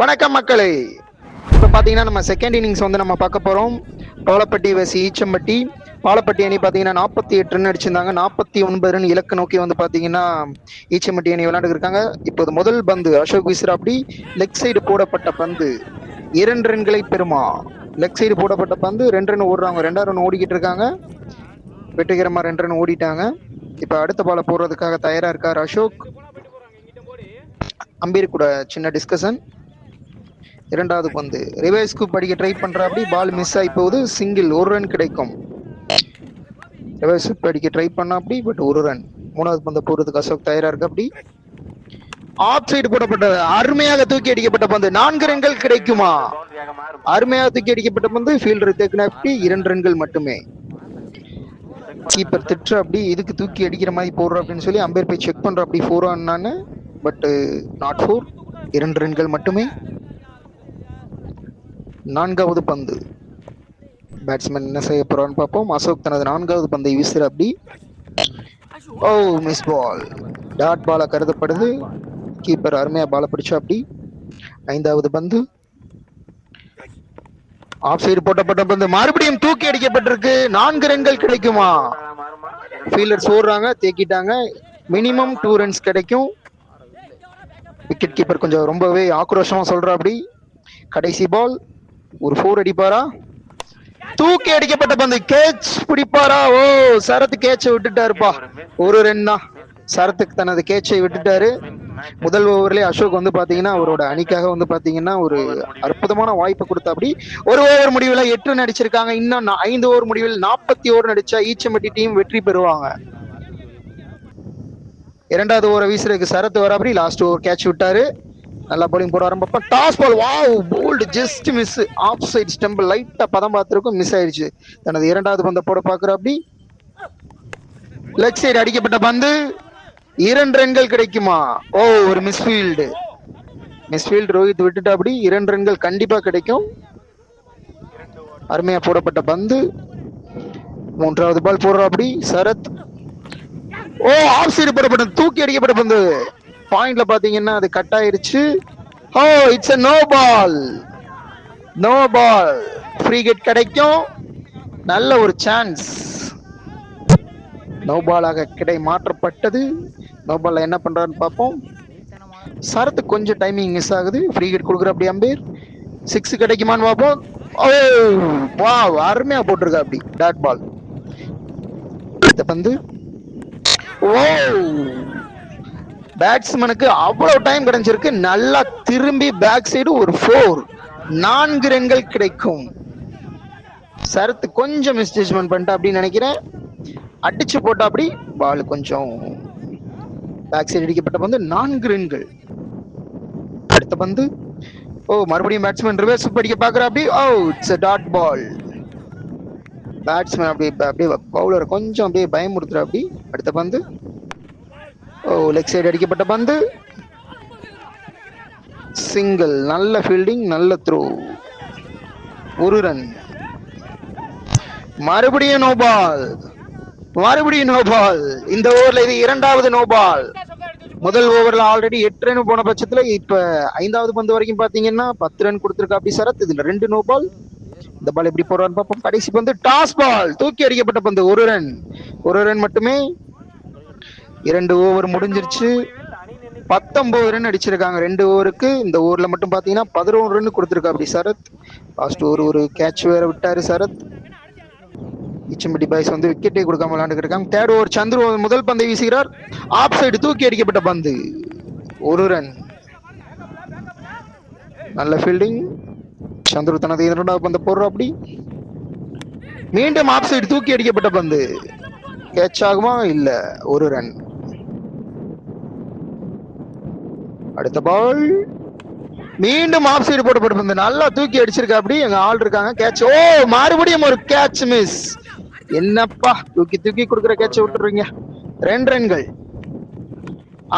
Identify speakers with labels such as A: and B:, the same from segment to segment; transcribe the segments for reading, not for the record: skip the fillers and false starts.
A: வணக்கம் மக்களே. இப்போ பார்த்தீங்கன்னா நம்ம செகண்ட் இன்னிங்ஸ் வந்து நம்ம பார்க்க போகிறோம். பாலப்பட்டி வசி ஈச்சம்பட்டி. பாலப்பட்டி அணி பார்த்தீங்கன்னா 48 ரன் அடிச்சிருந்தாங்க. 49 ரன் இலக்கு நோக்கி வந்து பார்த்தீங்கன்னா ஈச்சம்பட்டி அணி விளையாண்டு இருக்காங்க. இப்போது முதல் பந்து அசோக் வீசுறாப்படி. லெக் சைடு போடப்பட்ட பந்து 2 ரன்களை பெறுமா. லெக் சைடு போடப்பட்ட பந்து 2 ரன் ஓடுறாங்க. 2ஆம் ரன் ஓடிக்கிட்டு இருக்காங்க. வெற்றிகரமாக 2 ரன் ஓடிட்டாங்க. இப்போ அடுத்த பாலை போடுறதுக்காக தயாராக இருக்கார் அசோக். அம்பீர் கூட சின்ன டிஸ்கஷன். இரண்டாவது பந்து ரிவர்ஸ் ஸ்கூப் அடிக்க ட்ரை பண்ற அப்படி பால் மிஸ் ஆகி போகுது. சிங்கிள், 1 ரன் கிடைக்கும். ரிவர்ஸ் ஸ்கூப் அடிக்க ட்ரை பண்ண அப்படி பட் 1 ரன். மூணாவது பந்து போடுறதுக்கு அசோக் தயாரா இருக்கு. அப்படி ஆஃப் சைடு போடப்பட்ட அருமையாக தூக்கி அடிக்கப்பட்ட பந்து 4 ரன்கள் கிடைக்குமா. அருமையாக தூக்கி அடிக்கப்பட்ட பந்து ஃபீல்டர் தேக்கின அப்படி 2 ரன்கள் மட்டுமே. கீப்பர் திட்டுற அப்படி இதுக்கு தூக்கி அடிக்கிற மாதிரி போடுற அப்படின்னு சொல்லி அம்பேர் போய் செக் பண்ற அப்படி 4 ஆனான்னு. பட் நாட் 4, 2 ரன்கள் மட்டுமே. நான்காவது பந்து பேட்ஸ்மேன் என்ன செய்ய போறான்னு பார்ப்போம். அசோக் தனது 4வது பந்தை வீசுற அப்படி. ஓ மிஸ் பால், டாட் பாலா கருதப்படுது. கீப்பர் அருமையா பாலை பிடிச்சா அப்படி. 5வது பந்து ஆஃப் சைடு போட்டப்பட்ட பந்து மறுபடியும் தூக்கி அடிக்கப்பட்டிருக்கு. 4 ரன்கள் கிடைக்குமா. ஃபீல்டர்ஸ் ஓடுறாங்க, தேக்கிட்டாங்க. மினிமம் 2 ரன்ஸ் கிடைக்கும். விக்கெட் கீப்பர் கொஞ்சம் ரொம்பவே ஆக்ரோஷமா சொல்ற அப்படி. கடைசி பால் ஒரு 4 அடிப்பாரா. தூக்கி அடிக்கப்பட்ட பந்து கேட்ச் பிடிப்பாரா. ஓ சரத் கேட்சை விட்டுட்டாருப்பா. 1 ரன் தான். சரத்துக்கு தனது கேட்சை விட்டுட்டாரு. முதல் ஓவர்லயே அசோக் வந்து பாத்தீங்கன்னா அவரோட அணிக்காக வந்து பாத்தீங்கன்னா ஒரு அற்புதமான வாய்ப்பு கொடுத்தா அப்படி. ஒரு ஓவர் முடிவில் 8 ரன் அடிச்சிருக்காங்க. இன்னும் 5 ஓவர் முடிவில் 41 ரன் அடிச்சா ஈச்சம்பட்டி டீம் வெற்றி பெறுவாங்க. இரண்டாவது ஓவரை வீசுறதுக்கு சரத் வர அப்படி. லாஸ்ட் ஓவர் கேட்ச் விட்டாரு. நல்லா பவுலிங் போட ஆரம்பிப்பா. Toss ball, wow bowled, just miss. Off side stump லைட்டா பதம் பார்த்திருக்கும், மிஸ் ஆயிடுச்சு. தனது 2வது பந்தை போட பாக்குற அப்படி. லெக் சைடு அடிக்கப்பட்ட பந்து 2 ரன்கள் கிடைக்குமா. ஓ ஒரு மிஸ்ஃபீல்டு. மிஸ்ஃபீல்டு ரோஹித் விட்டுட்டா அப்படி. 2 ரன்கள் கண்டிப்பா கிடைக்கும். அருமையா போடப்பட்ட பந்து. 3வது பால் போடுற அப்படி சரத். ஓ ஆஃப் சைடு போடப்பட்ட தூக்கி அடிக்கப்பட்ட பந்து பாயிண்ட்ல பாத்தீங்கன்னா அது கட் ஆயிருச்சு. Oh it's a no ball. No ball. Free hit கிடைக்கும். நல்ல ஒரு சான்ஸ். நோ பாலாக மாற்றப்பட்டது. நோ பால்ல என்ன பண்றாருன்னு பார்ப்போம். சரத்து கொஞ்சம் டைமிங் மிஸ் ஆகுது. ஃப்ரீ ஹிட் கொடுக்குற அப்படி அம்பேர். 6 கிடைக்குமான்னு பார்ப்போம். ஓ வாவ் அருமையா போட்டிருக்கா அப்படி டாட் பால். இந்த பந்து ஓ பேட்ஸ்மேனுக்கு அவ்வளவு டைம் கிடைச்சிருக்கு. நல்லா திரும்பி பேக் சைடு ஒரு 4. 4 ரன்கள் கிடைக்கும். சரத் கொஞ்சம் மிஸ்ஜட்மெண்ட் பண்ணிட்டா அப்படின்னு நினைக்கிறேன். அடிச்சு போட்டா அப்படி பால் கொஞ்சம் பேக் சைடு அடிக்கப்பட்ட பந்து 4 ரன்கள். அடுத்த பந்து ஓ மறுபடியும் பேட்ஸ்மேன் ரிவர்ஸ் அடிக்க பாக்குற அப்படி. Oh it's a dot ball. Batsman அப்படியே பவுலர் கொஞ்சம் அப்படியே பயமுறுத்துற அப்படி. அடுத்த பந்து ஓ லெக் சைடு அடிக்கப்பட்ட பந்து சிங்கிள். நல்ல ஃபீல்டிங், நல்ல த்ரோ. 1 ரன். மறுபடியும் நோ பால். மறுபடியும் நோ பால். இந்த ஓவர்ல இது 2வது நோ பால். முதல் ஓவர்ல ஆல்ரெடி 8 ரன் போன பட்சத்துல இப்ப 5வது பந்து வரைக்கும் பாத்தீங்கன்னா 10 ரன் கொடுத்திருக்கா அப்படி சரத். இதுல 2 நோ பால். இந்த பால் எப்படி போடுறான்னு பார்ப்போம். கடைசி பந்து டாஸ் பால், தூக்கி அடிக்கப்பட்ட பந்து 1 ரன். 1 ரன் மட்டுமே. 2 ஓவர் முடிஞ்சிருச்சு. 19 ரன் அடிச்சிருக்காங்க 2 ஓவருக்கு. இந்த ஓவர்ல மட்டும் பாத்தீங்கன்னா 11 ரன் கொடுத்திருக்கா அப்படி சரத். லாஸ்ட் ஓவர் ஒரு கேட்ச் வேற விட்டாரு சரத். ஈச்சம்பட்டி பாய்ஸ் வந்து விக்கெட்டே கொடுக்காம விளையாண்டு இருக்காங்க. 3rd ஓவர் சந்துரு முதல் பந்தை வீசுகிறார். ஆஃப் சைடு தூக்கி அடிக்கப்பட்ட பந்து 1 ரன். நல்ல ஃபீல்டிங். சந்துரு தனது 2வது பந்தை போடுற அப்படி. மீண்டும் ஆஃப் சைடு தூக்கி அடிக்கப்பட்ட பந்து கேட்ச் ஆகுமா. இல்ல 1 ரன். அடுத்த பால் மீண்டும் ஆஃப் சைடு போடப்பட்ட பந்து நல்லா தூக்கி அடிச்சிருக்கா அப்படி. எங்க ஆள் இருக்காங்க. கேட்ச். ஓ மறுபடியும் ஒரு கேட்ச் மிஸ். என்னப்பா தூக்கி தூக்கி கொடுக்குற கேட்ச விட்டுறீங்க. 2 ரன்கள்.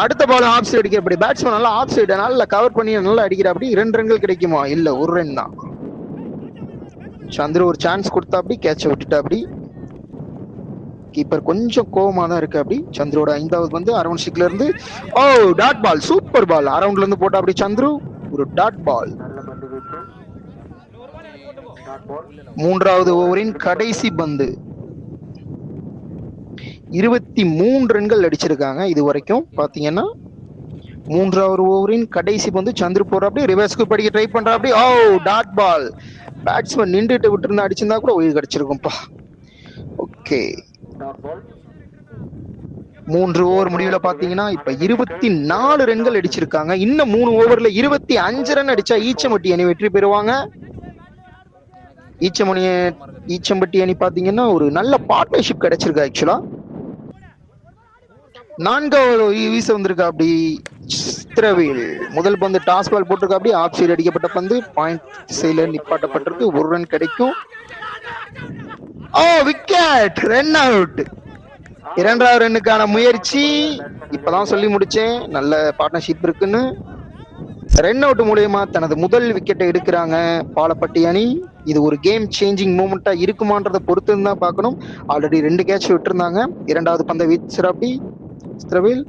A: அடுத்த பால் ஆஃப் சைடு அடிக்கிற அப்படி. பேட்ஸ்மேன் நல்லா ஆஃப் சைடு நல்லா கவர் பண்ணி நல்லா அடிக்கிற அப்படி. 2 ரன்கள் கிடைக்குமா. இல்ல 1 ரன் தான். சந்திர ஒரு சான்ஸ் கொடுத்தா அப்படி கேட்ச விட்டுட்டா அப்படி. கீப்பர் கொஞ்சம் கோவமா தான் இருக்கு அப்படி. சந்துரோட 5வது வந்து அரவுண்ட் ஸ்டிக்ல இருந்து ஓ டாட் பால், சூப்பர் பால். அரவுண்ட்ல இருந்து போட்டா அப்படி சந்துரு ஒரு டாட் பால். மூன்றாவது ஓவரின் கடைசி பந்து. 23 ரன்கள் அடிச்சிருக்காங்க இது வரைக்கும். பாத்தீங்கன்னா மூன்றாவது ஓவரின் கடைசி பந்து. சந்திரு போறாப்படி, ரிவர்ஸ்க்கு படிக்க try பண்றாப்படி. O dot ball. Batsman நின்றுட்டு விட்டு இருந்தா அடிச்சிருந்தா கூட உயிர் கிடைச்சிருக்கும்பா. ஓகே, 3 ஓவர் முடிவுல பாத்தீங்கன்னா இப்ப 24 ரன்கள் அடிச்சிருக்காங்க. இன்னும் 3 ஓவர்ல 25 ரன் அடிச்சா ஈச்சம்பட்டி அணி வெற்றி பெறுவாங்க. ஈச்சம்பட்டி அணி பாத்தீங்கன்னா ஒரு நல்ல பார்ட்னர்ஷிப் கிடைச்சிருக்கு. ஆக்சுவலா 4வது வீச வந்திருக்கா அப்படி சித்திரவேல். முதல் பந்து டாஸ் பால் போட்டிருக்கா அப்படி. ஆஃப் சைடு அடிக்கப்பட்ட பந்து பாயிண்ட் திசையில நிப்பாட்டப்பட்டிருக்கு. 1 ரன் கிடைக்கும். ஓ விக்கெட், ரன் அவுட். 2வது ரன்னுக்கான முயற்சி. இப்பதான் சொல்லி முடிச்சேன் நல்ல பார்ட்னர்ஷிப் இருக்குன்னு. ரன் அவுட் மூலமா தனது முதல் விக்கெட்டை எடுக்கிறாங்க பாலப்பட்டி அணி. இது ஒரு கேம் சேஞ்சிங் மூமெண்டா இருக்குமான்றதை பொறுத்து தான் பார்க்கணும். ஆல்ரெடி 2 கேட்ச் விட்டுருந்தாங்க. 2வது பந்தை வீசுறாப்படி Chithravel.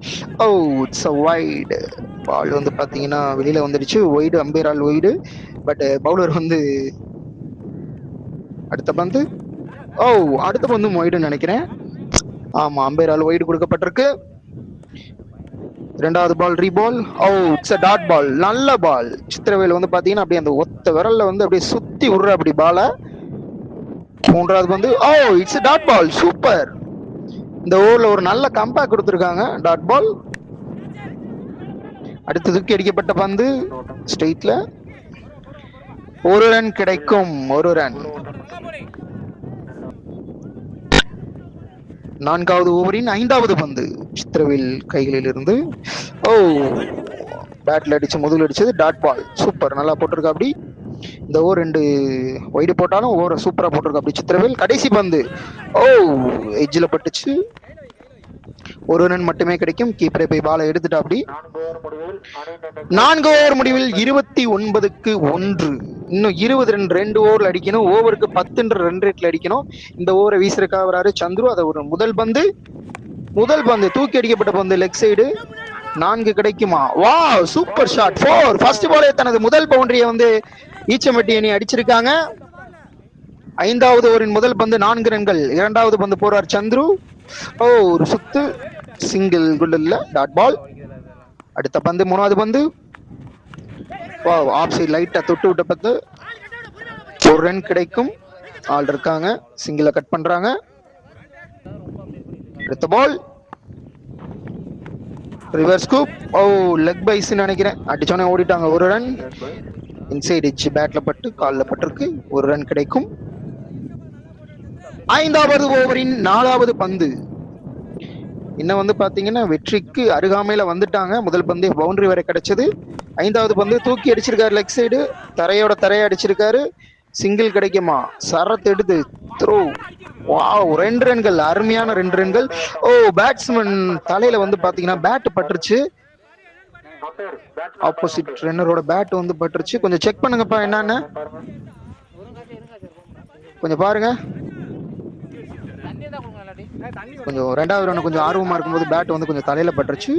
A: Oh it's a wide ball. வந்து பாத்தீங்கன்னா வெளியில வந்துடுச்சு. ஒய்டு, அம்பையரால் ஒய்டு. பட் பவுலர் வந்து அடுத்த பந்து. ஓ அடுத்த பந்து ஒய்டுன்னு நினைக்கிறேன். ஆமா, அம்பையரால் ஒய்டு கொடுக்கப்பட்டிருக்கு. 2வது பால் ரீபால். ஓ இட்ஸ் அ டாட் பால். நல்ல பால். சித்திரவேல் வந்து பாத்தீங்கன்னா அப்படியே அந்த ஒத்த விரல்ல வந்து அப்படியே சுத்தி விடுற அப்படி பால. 3வது பந்து. Oh it's a dot ball. Super. இந்த ஓவர்ல ஒரு நல்ல கம்பேக் கொடுத்திருக்காங்க. Dot ball. அடுத்து தூக்கி அடிக்கப்பட்ட பந்து ஸ்ட்ரெயிட்ல. 1 ரன் கிடைக்கும். 1 ரன். 4வது ஓவரின் 5வது பந்து சித்திரவேல் கைகளில் இருந்து. ஓ பேட்ல அடிச்சு முதல் அடிச்சது டாட் பால். சூப்பர், நல்லா போட்டிருக்கா அப்படி. இந்த ஓவர் 2 வைடு போட்டாலும் ஓவரை சூப்பரா போட்டிருக்கா அப்படி சித்திரவேல். கடைசி பந்து. ஓ எட்ஜில் பட்டுச்சு. 1 ரன் மட்டுமே கிடைக்கும். கீப்பரை போய் பாலை எடுத்துட்டா அப்படி. 4 ஓவர் முடிவில் 29க்கு 1. இன்னும் 20 ரன் 2 ஓவர்ல அடிக்கணும். ஓவருக்கு 10 ரன் ரேட்ல அடிக்கணும். இந்த ஓவரை வீசுறதுக்காக வராரு சந்துரு. அதை ஒரு முதல் பந்து தூக்கி அடிக்கப்பட்ட பந்து லெக் சைடு. 4 கிடைக்குமா? வா சூப்பர் ஷாட். 4. ஃபர்ஸ்ட் பாலே தனது முதல் பவுண்டரியை வந்து ஈச்சம்பட்டி அணி அடிச்சிருக்காங்க. 5வது ஓவரின் முதல் பந்து 4 ரன்கள். 2வது பந்து போறார் சந்துரு. ஓ ஒரு சுத்து, சிங்கிள் குல்ல டாட் பால். அடுத்த பந்து 3வது பந்து. வாவ் ஆஃப் சைடு லைட்டா தொட்டு விட்ட பந்து. 1 ரன் கிடைக்கும். ஆள் இருக்காங்க. சிங்கிள கட் பண்றாங்க. அடுத்த பால் ரிவர்ஸ் ஸ்கூப். ஓ லெக் பைஸ் நினைக்கிறேன். அடிச்சோனே ஓடிட்டாங்க. 1 ரன். இன்சைட் எட்ஜ் பேட்ல பட்டு கால்ல பட்டிருக்கு. 1 ரன் கிடைக்கும். 5வது ஓவரின் 4வது பந்து. இன்னும் வந்து பாத்தீங்கன்னா வெற்றிக்கு அருகாமையில வந்துட்டாங்க. முதல் பந்து பவுண்டரி வரை கிடைச்சது. 5வது பந்து தூக்கி அடிச்சிருக்காரு லெக் சைடு. தரைய அடிச்சிருக்காரு. சிங்கிள் கிடைக்குமா? சரத் எடுத்து த்ரோ. வாவ் 2 ரன்கள். அருமையான 2 ரன்கள். ஓ பேட்ஸ்மேன் தலையில வந்து பாத்தீங்கன்னா பேட் பட்டுருச்சு. ஆப்போசிட் ரன்னரோட பேட் வந்து பட்டுருச்சு. கொஞ்சம் செக் பண்ணுங்கப்பா என்னன்னு கொஞ்சம் பாருங்க. கொஞ்சம் 2வது ரன் கொஞ்சம் ஆர்வமா இருக்கும்போது பேட் வந்து கொஞ்சம் தலையில பட்டுருச்சு.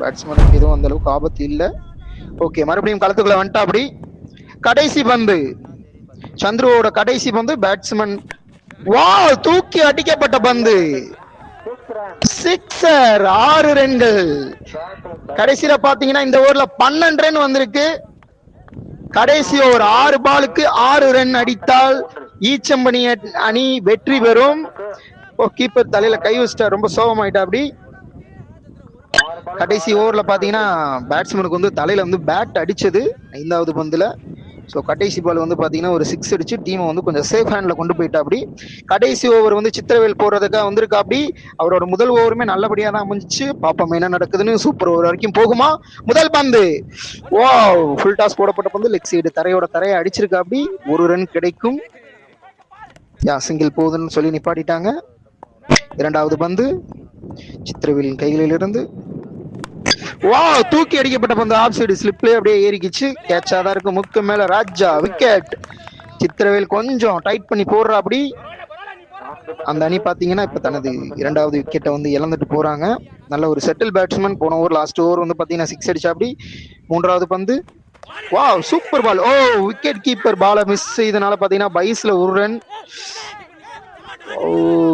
A: பேட்ஸ்மேனுக்கு எதுவும் அந்த அளவுக்கு ஆபத்து இல்ல. ஓகே, மறுபடியும் களத்துக்குள்ள வந்துட்டா அப்படி. கடைசி பந்து சந்துருவோட கடைசி பந்து. பேட்ஸ்மேன் வா தூக்கி அடிக்கப்பட்ட பந்து. 6 6 ரன்கள். கடைசியில பாத்தீங்கன்னா இந்த ஓவர்ல 12 ரன் வந்திருக்கு. கடைசி ஓவர் 6 பாலுக்கு 6 ரன் அடித்தால் ஈச்சம்பட்டி அணி வெற்றி பெறும். கீப்பர் தலையில கை வச்சிட்டா, ரொம்ப சோகமாயிட்டா அப்படி. கடைசி ஓவர்ல பாத்தீங்கன்னா பேட்ஸ்மேனுக்கு வந்து தலையில வந்து பேட் அடிச்சது 5வது பந்துல. ஸோ கடைசி பால் வந்து பாத்தீங்கன்னா ஒரு 6 அடிச்சு டீமை வந்து கொஞ்சம் சேஃப் ஹேண்ட்ல கொண்டு போயிட்டா அப்படி. கடைசி ஓவர் வந்து சித்திரவேல் போறதுக்காக வந்திருக்கா அப்படி. அவரோட முதல் ஓவருமே நல்லபடியா தான் அமைஞ்சிச்சு. பாப்போம் என்ன நடக்குதுன்னு. சூப்பர் ஓவர் வரைக்கும் போகுமா? முதல் பந்து. வாவ் ஃபுல் டாஸ் போடப்பட்ட பந்து லெக் சைடு தரையை அடிச்சிருக்கா அப்படி. 1 ரன் கிடைக்கும். சிங்கிள் போகுதுன்னு சொல்லி நிப்பாட்டிட்டாங்க. 2வது பந்து சித்திரவேலின் கைகளில் இருந்து. வா தூக்கி அடிக்கப்பட்ட பந்து ஆஃப் சைடு ஸ்லிப்லயே அப்படியே ஏறிக்கிச்சு. கேட்சாதான் இருக்கு. முக்கு மேல ராஜா. விக்கெட். சித்திரவேல் கொஞ்சம் டைட் பண்ணி போடுறா அப்படி. அந்த அணி பாத்தீங்கன்னா இப்ப தனது 2வது விக்கெட்டை வந்து இழந்துட்டு போறாங்க. நல்ல ஒரு செட்டில் பேட்ஸ்மேன். போன ஓவர் லாஸ்ட் ஓவர் வந்து பாத்தீங்கன்னா 6 அடிச்சா அப்படி. 3வது பந்து. Wow super ball. Oh wicket keeper பாலை மிஸ் செய்தனால பாத்தீங்கன்னா பைஸ்ல ஒரு ரன். ஓ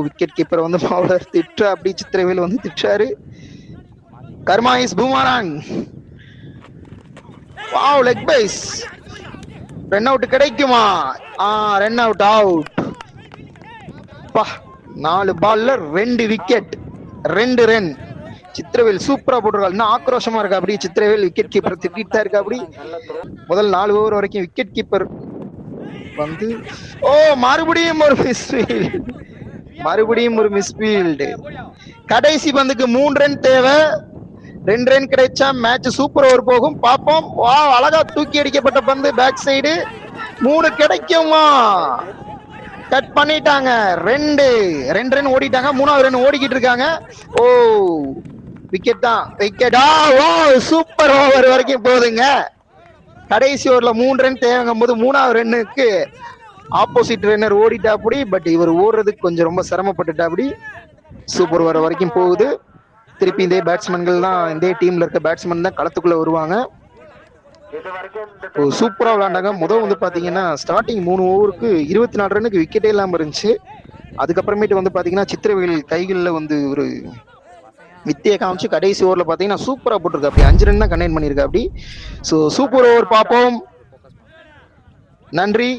A: விக்கெட் கீப்பர் வந்து பவுலர் திட்டுற அப்படி சித்திரவேல் வந்து திட்டாரு. Karma is boomerang. Wow leg byes. Run out கிடைக்குமா? Run out out. பா 4 பால்ல 2 விக்கெட் 2 ரன். சித்திரவேல் சூப்பரா போட்டிருக்காரு. இன்னும் ஆக்ரோஷமா இருக்கா அப்படி சித்திரவேல் விக்கெட் கீப்பர் திட்டிட்டு தான் இருக்கா அப்படி. முதல் 4 ஓவர் வரைக்கும் விக்கெட் கீப்பர் வந்து மறுபடியும் ஒரு மிஸ்ஃபீல்டு. மறுபடியும் ஒரு மிஸ்ஃபீல்டு. கடைசி பந்துக்கு 3 ரன் தேவை. 2 ரன் கிடைச்சா மேட்ச் சூப்பர் ஓவர் போகும். பாப்போம். வா அழகா தூக்கி அடிக்கப்பட்ட பந்து பேக் சைடு. 3 கிடைக்குமா? கட் பண்ணிட்டாங்க. 2 ரன் ஓடிட்டாங்க. 3வது ரன் ஓடிக்கிட்டு இருக்காங்க. ஓ விக்கெட் தான். விக்கெட்டா? ஓ சூப்பர் ஓவர் வரைக்கும் போகுதுங்க. கடைசி ஓவர்ல 3 ரன் தேவைங்கும் போது 3வது ரன்னுக்கு ஆப்போசிட் ரன்னர் ஓடிட்டாப்படி. பட் இவர் ஓடுறதுக்கு கொஞ்சம் ரொம்ப சிரமப்பட்டுட்டாப்படி. சூப்பர் ஓவர் வரைக்கும் போகுது. திருப்பி இதே பேட்ஸ்மேன்கள் தான், இதே டீம்ல இருக்க பேட்ஸ்மேன் தான் களத்துக்குள்ள வருவாங்க. சூப்பரா விளையாண்டாங்க. முதல் வந்து பாத்தீங்கன்னா ஸ்டார்டிங் 3 ஓவருக்கு 24 ரன்னுக்கு விக்கெட்டே இல்லாம இருந்துச்சு. அதுக்கப்புறமேட்டு வந்து பாத்தீங்கன்னா சித்திரவேல் கைகளில் வந்து ஒரு வித்தியை காமிச்சு கடைசி ஓவர்ல பாத்தீங்கன்னா சூப்பரா போட்டிருக்கா அப்படி. 5 ரன் தான் கண்டெயின் பண்ணிருக்கா அப்படி. ஸோ சூப்பர் ஓவர் பார்ப்போம். நன்றி.